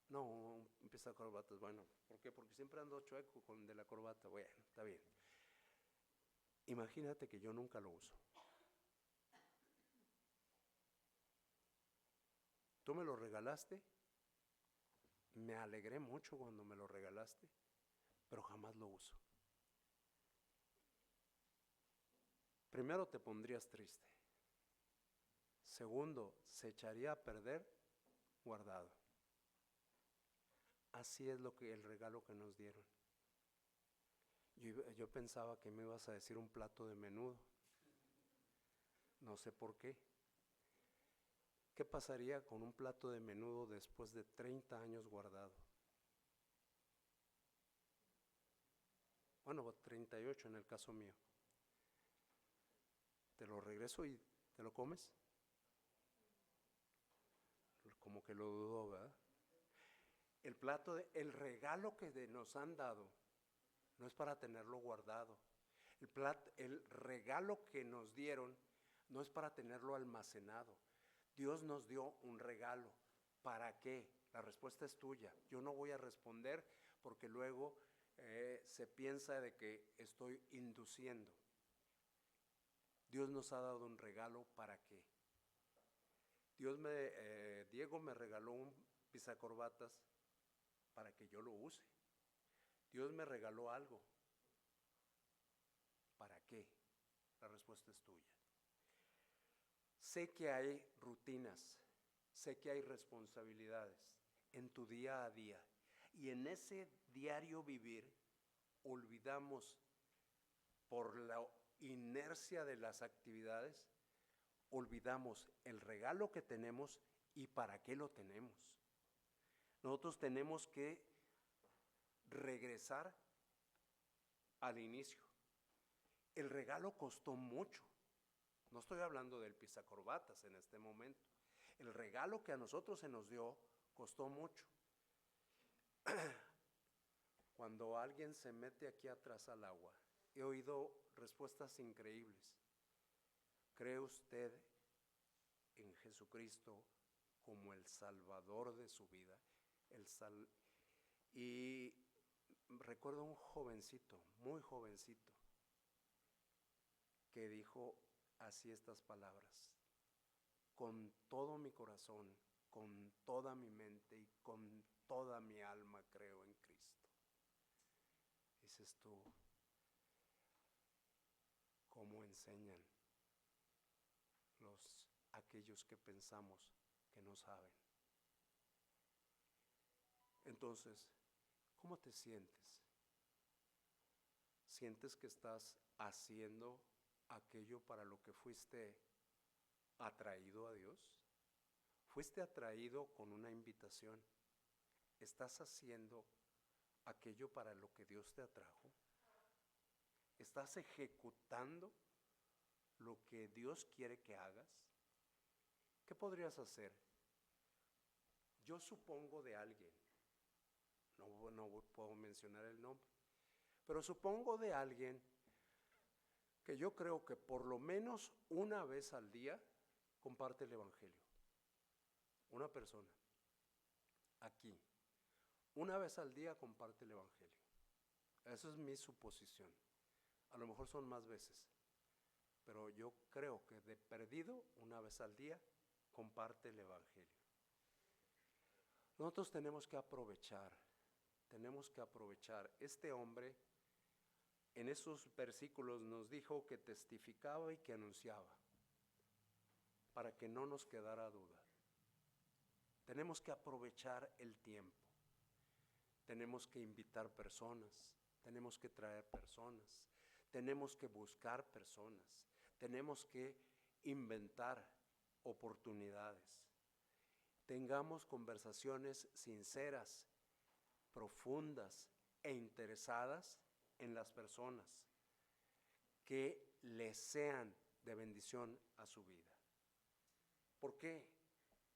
No, empieza corbatas. Bueno, ¿por qué? Porque siempre ando chueco con de la corbata. Bueno, está bien. Imagínate que yo nunca lo uso. Tú me lo regalaste, me alegré mucho cuando me lo regalaste, pero jamás lo uso. Primero, te pondrías triste. Segundo, se echaría a perder guardado. Así es el regalo que nos dieron. Yo pensaba que me ibas a decir un plato de menudo. No sé por qué. ¿Qué pasaría con un plato de menudo después de 30 años guardado? Bueno, 38 en el caso mío. ¿Te lo regreso y te lo comes? Como que lo dudo, ¿verdad? El regalo que nos han dado no es para tenerlo guardado. El regalo que nos dieron no es para tenerlo almacenado. Dios nos dio un regalo. ¿Para qué? La respuesta es tuya. Yo no voy a responder porque luego se piensa de que estoy induciendo. Dios nos ha dado un regalo, ¿para qué? Diego me regaló un pisacorbatas para que yo lo use. Dios me regaló algo. ¿Para qué? La respuesta es tuya. Sé que hay rutinas, sé que hay responsabilidades en tu día a día, y en ese diario vivir olvidamos, por la inercia de las actividades, olvidamos el regalo que tenemos y para qué lo tenemos. Nosotros tenemos que regresar al inicio. El regalo costó mucho. No estoy hablando del pisacorbatas en este momento. El regalo que a nosotros se nos dio costó mucho. Cuando alguien se mete aquí atrás al agua, he oído respuestas increíbles. ¿Cree usted en Jesucristo como el Salvador de su vida? Y recuerdo un jovencito, muy jovencito, que dijo así estas palabras: con todo mi corazón, con toda mi mente y con toda mi alma creo en Cristo. Dices tú, ¿cómo enseñan aquellos que pensamos que no saben? Entonces, ¿cómo te sientes? ¿Sientes que estás haciendo aquello para lo que fuiste atraído a Dios? ¿Fuiste atraído con una invitación? ¿Estás haciendo aquello para lo que Dios te atrajo? ¿Estás ejecutando lo que Dios quiere que hagas? ¿Qué podrías hacer? Yo supongo de alguien, no puedo mencionar el nombre, pero supongo de alguien que yo creo que por lo menos una vez al día comparte el Evangelio. Una persona, aquí, una vez al día comparte el Evangelio. Esa es mi suposición. A lo mejor son más veces, pero yo creo que de perdido, una vez al día, comparte el Evangelio. Nosotros tenemos que aprovechar. Este hombre en esos versículos nos dijo que testificaba y que anunciaba, para que no nos quedara duda. Tenemos que aprovechar el tiempo. Tenemos que invitar personas, tenemos que traer personas, tenemos que buscar personas, tenemos que inventar oportunidades. Tengamos conversaciones sinceras, profundas e interesadas en las personas, que les sean de bendición a su vida. ¿Por qué?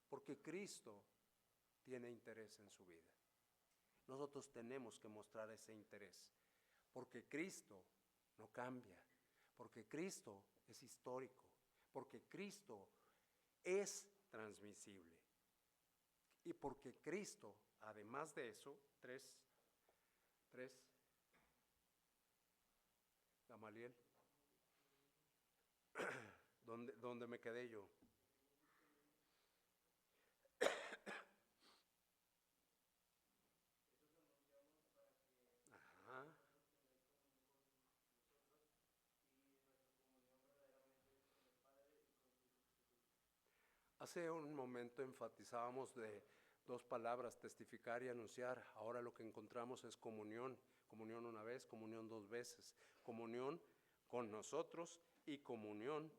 Porque Cristo tiene interés en su vida. Nosotros tenemos que mostrar ese interés, porque Cristo no cambia, porque Cristo es histórico, porque Cristo es transmisible, y porque Cristo, además de eso, tres, Gamaliel, ¿dónde me quedé yo? Ajá. Hace un momento enfatizábamos de dos palabras, testificar y anunciar. Ahora lo que encontramos es comunión. Comunión una vez, comunión dos veces. Comunión con nosotros y comunión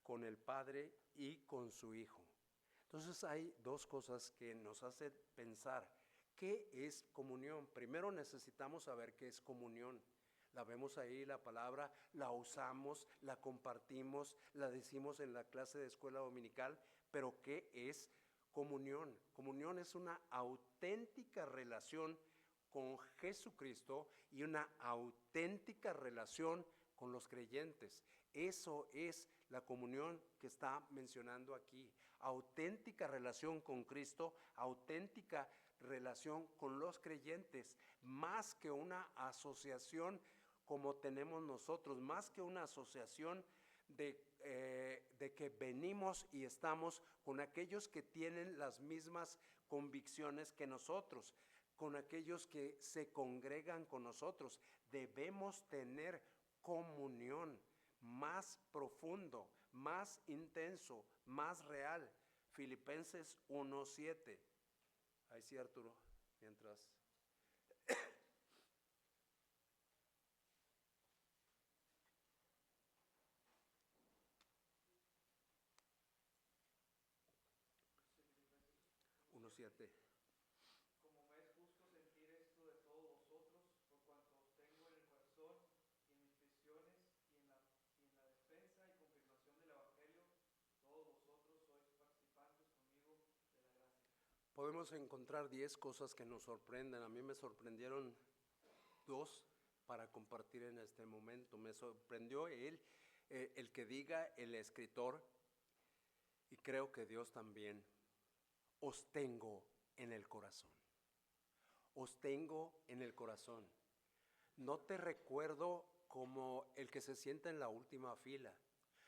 con el Padre y con su Hijo. Entonces hay dos cosas que nos hacen pensar, ¿qué es comunión? Primero necesitamos saber qué es comunión. La vemos ahí, la palabra, la usamos, la compartimos, la decimos en la clase de escuela dominical, pero ¿qué es comunión? Comunión es una auténtica relación con Jesucristo y una auténtica relación con los creyentes. Eso es la comunión que está mencionando aquí. Auténtica relación con Cristo, auténtica relación con los creyentes, más que una asociación como tenemos nosotros, más que una asociación de que venimos y estamos con aquellos que tienen las mismas convicciones que nosotros, con aquellos que se congregan con nosotros. Debemos tener comunión más profundo, más intenso, más real. Filipenses 1:7. Ahí sí, Arturo, mientras. 1:7. Como me es justo sentir esto de todos vosotros, por cuanto os tengo en el corazón y en mis prisiones y en la defensa y confirmación del Evangelio, todos vosotros sois participantes conmigo de la gracia. Podemos encontrar 10 cosas que nos sorprenden. A mí me sorprendieron 2 para compartir en este momento. Me sorprendió el que diga el escritor, y creo que Dios también: os tengo en el corazón. Os tengo en el corazón. No te recuerdo como el que se sienta en la última fila.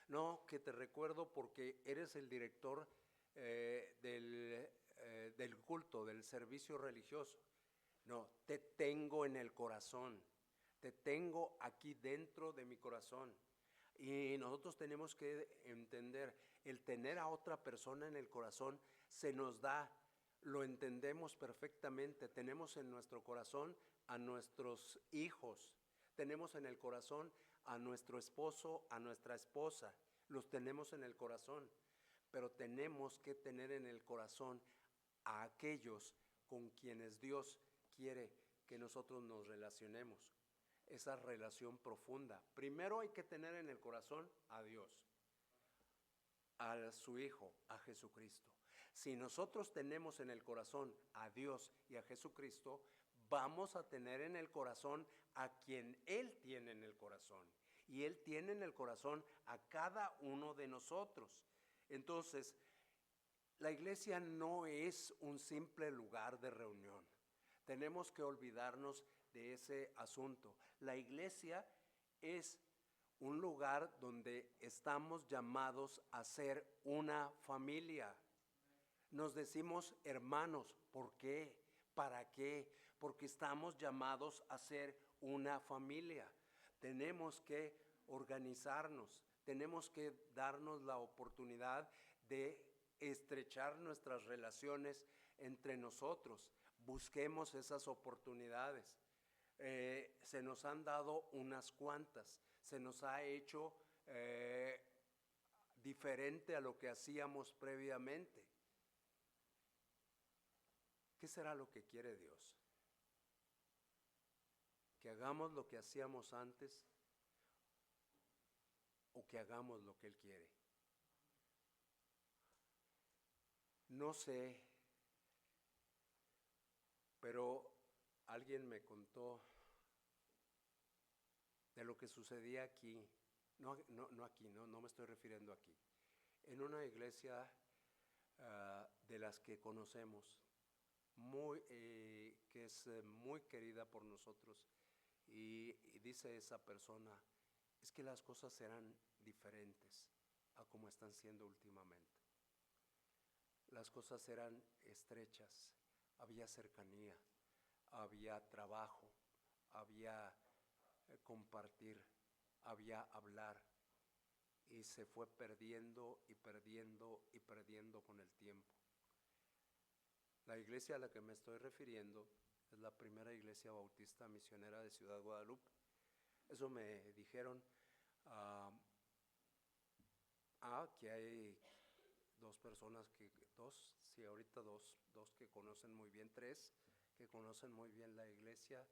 No, que te recuerdo porque eres el director del culto, del servicio religioso. No, te tengo en el corazón. Te tengo aquí dentro de mi corazón. Y nosotros tenemos que entender, el tener a otra persona en el corazón se nos da, lo entendemos perfectamente. Tenemos en nuestro corazón a nuestros hijos, tenemos en el corazón a nuestro esposo, a nuestra esposa, los tenemos en el corazón, pero tenemos que tener en el corazón a aquellos con quienes Dios quiere que nosotros nos relacionemos. Esa relación profunda. Primero hay que tener en el corazón a Dios, a su Hijo, a Jesucristo. Si nosotros tenemos en el corazón a Dios y a Jesucristo, vamos a tener en el corazón a quien Él tiene en el corazón. Y Él tiene en el corazón a cada uno de nosotros. Entonces, la iglesia no es un simple lugar de reunión. Tenemos que olvidarnos de ese asunto. La iglesia es un lugar donde estamos llamados a ser una familia. Nos decimos hermanos. ¿Por qué? ¿Para qué? Porque estamos llamados a ser una familia. Tenemos que organizarnos, tenemos que darnos la oportunidad de estrechar nuestras relaciones entre nosotros. Busquemos esas oportunidades. Se nos han dado unas cuantas, se nos ha hecho diferente a lo que hacíamos previamente. ¿Qué será lo que quiere Dios? ¿Que hagamos lo que hacíamos antes o que hagamos lo que Él quiere? No sé, pero alguien me contó de lo que sucedía aquí. No aquí, no me estoy refiriendo aquí. En una iglesia de las que conocemos, que es muy querida por nosotros, y dice esa persona: es que las cosas eran diferentes a como están siendo últimamente. Las cosas eran estrechas, había cercanía, había trabajo, había compartir, había hablar, y se fue perdiendo y perdiendo y perdiendo con el tiempo. La iglesia a la que me estoy refiriendo es la primera iglesia bautista misionera de Ciudad Guadalupe. Eso me dijeron. Que hay dos personas ahorita dos que conocen muy bien, 3 que conocen muy bien la iglesia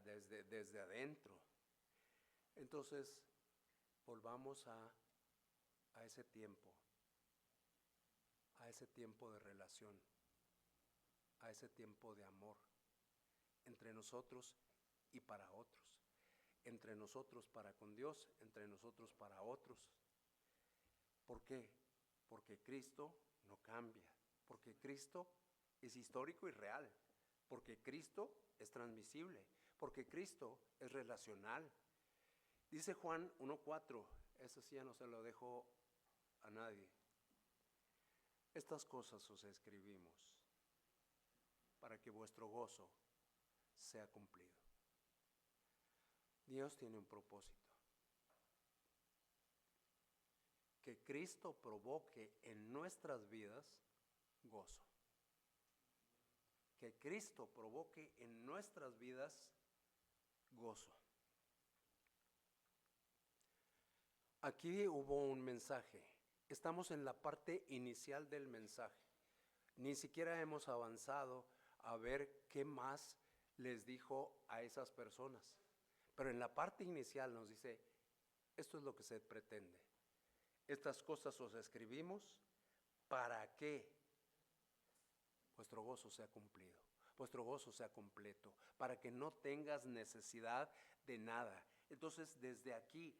desde adentro. Entonces, volvamos a ese tiempo de relación, a ese tiempo de amor, entre nosotros y para otros, entre nosotros para con Dios, entre nosotros para otros. ¿Por qué? Porque Cristo no cambia, porque Cristo es histórico y real, porque Cristo es transmisible, porque Cristo es relacional. Dice Juan 1:4, eso sí ya no se lo dejo a nadie. Estas cosas os escribimos para que vuestro gozo sea cumplido. Dios tiene un propósito. Que Cristo provoque en nuestras vidas gozo. Que Cristo provoque en nuestras vidas gozo. Aquí hubo un mensaje. Estamos en la parte inicial del mensaje. Ni siquiera hemos avanzado a ver qué más les dijo a esas personas. Pero en la parte inicial nos dice, esto es lo que se pretende. Estas cosas os escribimos para que vuestro gozo sea cumplido, vuestro gozo sea completo, para que no tengas necesidad de nada. Entonces, desde aquí,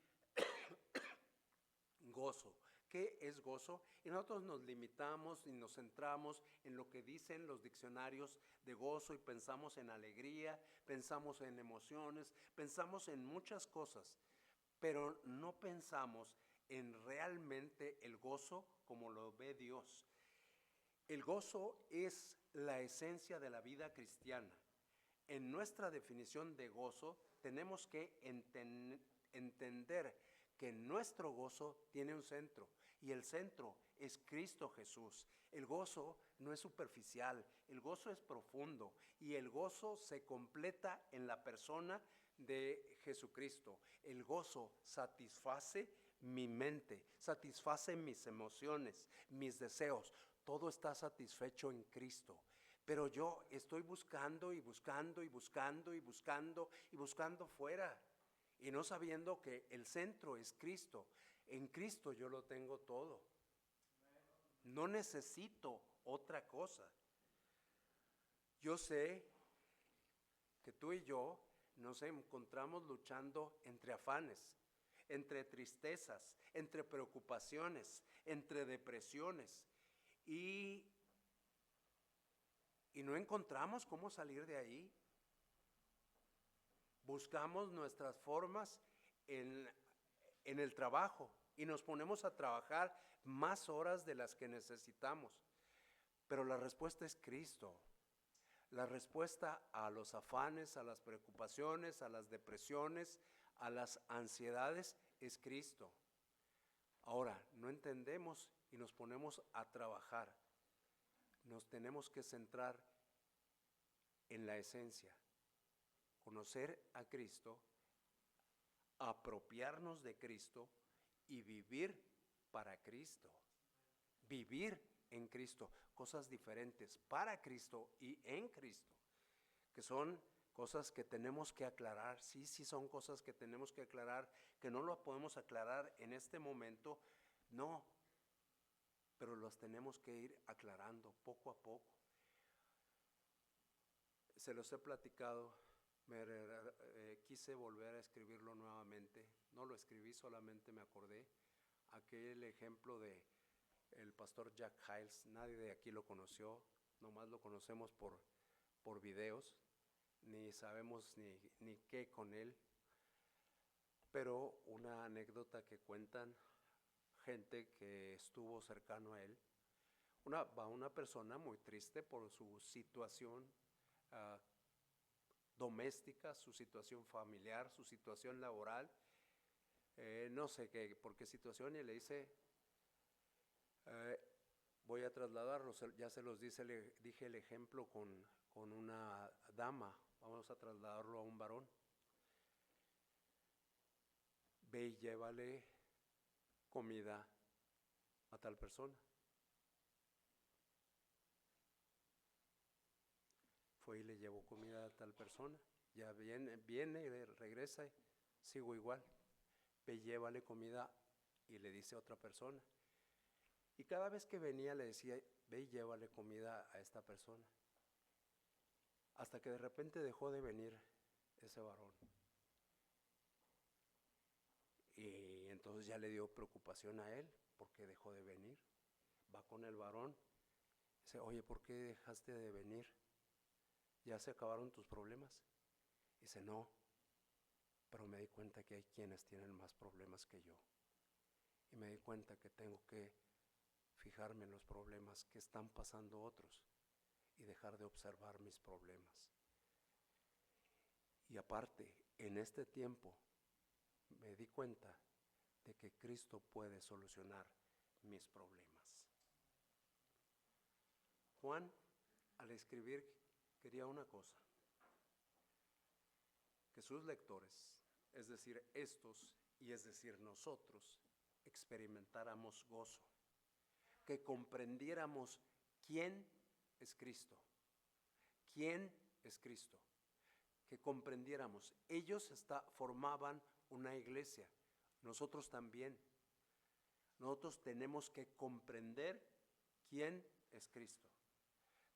gozo. ¿Qué es gozo? Y nosotros nos limitamos y nos centramos en lo que dicen los diccionarios de gozo y pensamos en alegría, pensamos en emociones, pensamos en muchas cosas, pero no pensamos en realmente el gozo como lo ve Dios. El gozo es la esencia de la vida cristiana. En nuestra definición de gozo tenemos que entender que nuestro gozo tiene un centro y el centro es Cristo Jesús. El gozo no es superficial, el gozo es profundo y el gozo se completa en la persona de Jesucristo. El gozo satisface mi mente, satisface mis emociones, mis deseos. Todo está satisfecho en Cristo. Pero yo estoy buscando y buscando y buscando y buscando y buscando fuera. Y no sabiendo que el centro es Cristo. En Cristo yo lo tengo todo. No necesito otra cosa. Yo sé que tú y yo nos encontramos luchando entre afanes, entre tristezas, entre preocupaciones, entre depresiones. Y no encontramos cómo salir de ahí. Buscamos nuestras formas en el trabajo y nos ponemos a trabajar más horas de las que necesitamos. Pero la respuesta es Cristo. La respuesta a los afanes, a las preocupaciones, a las depresiones, a las ansiedades es Cristo. Ahora, no entendemos y nos ponemos a trabajar. Nos tenemos que centrar en la esencia. Conocer a Cristo, apropiarnos de Cristo y vivir para Cristo. Vivir en Cristo, cosas diferentes para Cristo y en Cristo, que son cosas que tenemos que aclarar. Sí son cosas que tenemos que aclarar, que no lo podemos aclarar en este momento, no, pero las tenemos que ir aclarando poco a poco. Se los he platicado. Quise volver a escribirlo nuevamente. No lo escribí, solamente me acordé. Aquel ejemplo de el pastor Jack Hyles, nadie de aquí lo conoció, nomás lo conocemos por videos, ni sabemos ni qué con él. Pero una anécdota que cuentan gente que estuvo cercano a él, una persona muy triste por su situación doméstica, su situación familiar, su situación laboral, no sé por qué situación, y le dice, voy a trasladarlo, ya se los dije el ejemplo con una dama, vamos a trasladarlo a un varón. Ve y llévale comida a tal persona. Fue y le llevó comida a tal persona. Ya viene, regresa, sigo igual. Ve y llévale comida, y le dice a otra persona. Y cada vez que venía le decía, ve y llévale comida a esta persona. Hasta que de repente dejó de venir ese varón. Y entonces ya le dio preocupación a él, porque dejó de venir. Va con el varón, Dice, oye, ¿por qué dejaste de venir? ¿Ya se acabaron tus problemas? Dice, no, pero me di cuenta que hay quienes tienen más problemas que yo. Y me di cuenta que tengo que fijarme en los problemas que están pasando otros y dejar de observar mis problemas. Y aparte, en este tiempo me di cuenta de que Cristo puede solucionar mis problemas. Juan, al escribir, quería una cosa: que sus lectores, es decir, estos y es decir nosotros, experimentáramos gozo, que comprendiéramos quién es Cristo, quién es Cristo, que comprendiéramos. Ellos formaban una iglesia, nosotros también. Nosotros tenemos que comprender quién es Cristo.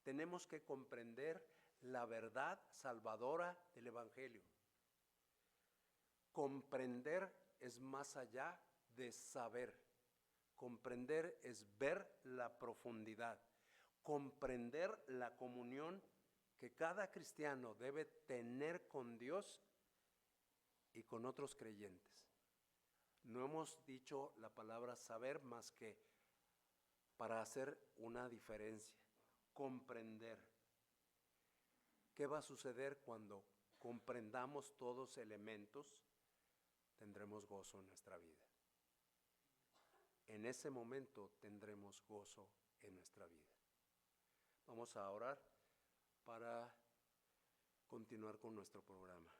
Tenemos que comprender la verdad salvadora del Evangelio. Comprender es más allá de saber. Comprender es ver la profundidad. Comprender la comunión que cada cristiano debe tener con Dios y con otros creyentes. No hemos dicho la palabra saber más que para hacer una diferencia. Comprender. ¿Qué va a suceder cuando comprendamos todos elementos? Tendremos gozo en nuestra vida. En ese momento tendremos gozo en nuestra vida. Vamos a orar para continuar con nuestro programa.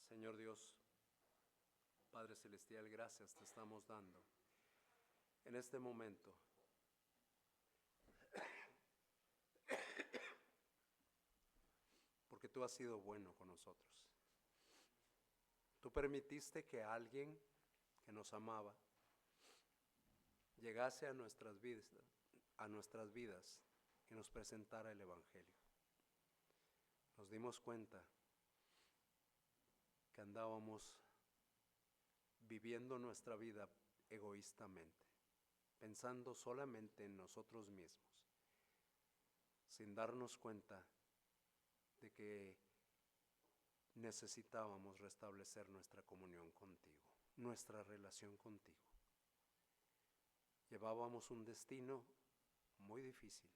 Señor Dios, Padre Celestial, gracias te estamos dando en este momento. Porque tú has sido bueno con nosotros. Tú permitiste que alguien que nos amaba llegase a nuestras vidas y nos presentara el Evangelio. Nos dimos cuenta que andábamos viviendo nuestra vida egoístamente, pensando solamente en nosotros mismos, sin darnos cuenta de que necesitábamos restablecer nuestra comunión contigo, nuestra relación contigo. Llevábamos un destino muy difícil,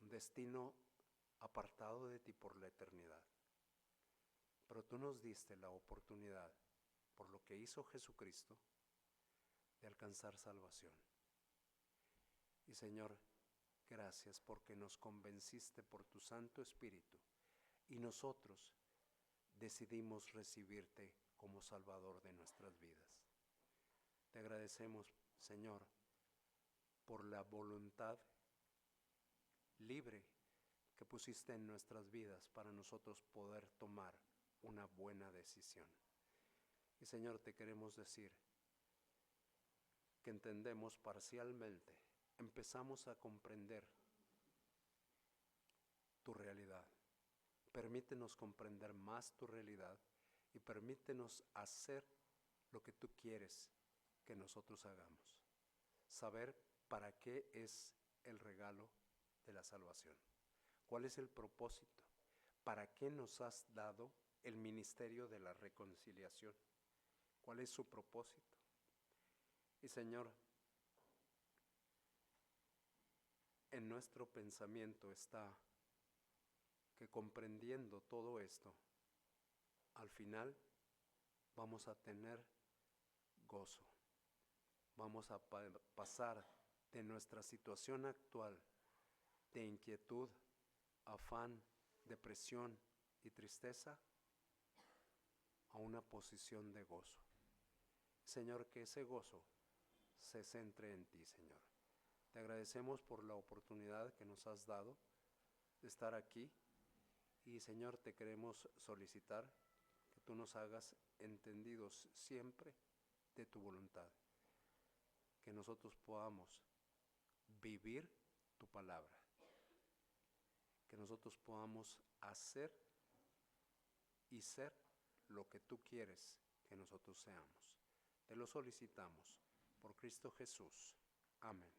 un destino apartado de ti por la eternidad. Pero tú nos diste la oportunidad, por lo que hizo Jesucristo, de alcanzar salvación. Y Señor, gracias porque nos convenciste por tu Santo Espíritu y nosotros decidimos recibirte como Salvador de nuestras vidas. Te agradecemos, Señor, por la voluntad libre que pusiste en nuestras vidas para nosotros poder tomar una buena decisión. Y Señor, te queremos decir que entendemos parcialmente, empezamos a comprender tu realidad. Permítenos comprender más tu realidad y permítenos hacer lo que tú quieres que nosotros hagamos. Saber para qué es el regalo de la salvación. ¿Cuál es el propósito? ¿Para qué nos has dado el ministerio de la reconciliación? ¿Cuál es su propósito? Y Señor, en nuestro pensamiento está que comprendiendo todo esto, al final vamos a tener gozo. Vamos a pasar de nuestra situación actual de inquietud, afán, depresión y tristeza a una posición de gozo. Señor, que ese gozo se centre en ti, Señor. Te agradecemos por la oportunidad que nos has dado de estar aquí y, Señor, te queremos solicitar que tú nos hagas entendidos siempre de tu voluntad, que nosotros podamos vivir tu palabra, que nosotros podamos hacer y ser lo que tú quieres que nosotros seamos. Te lo solicitamos por Cristo Jesús. Amén.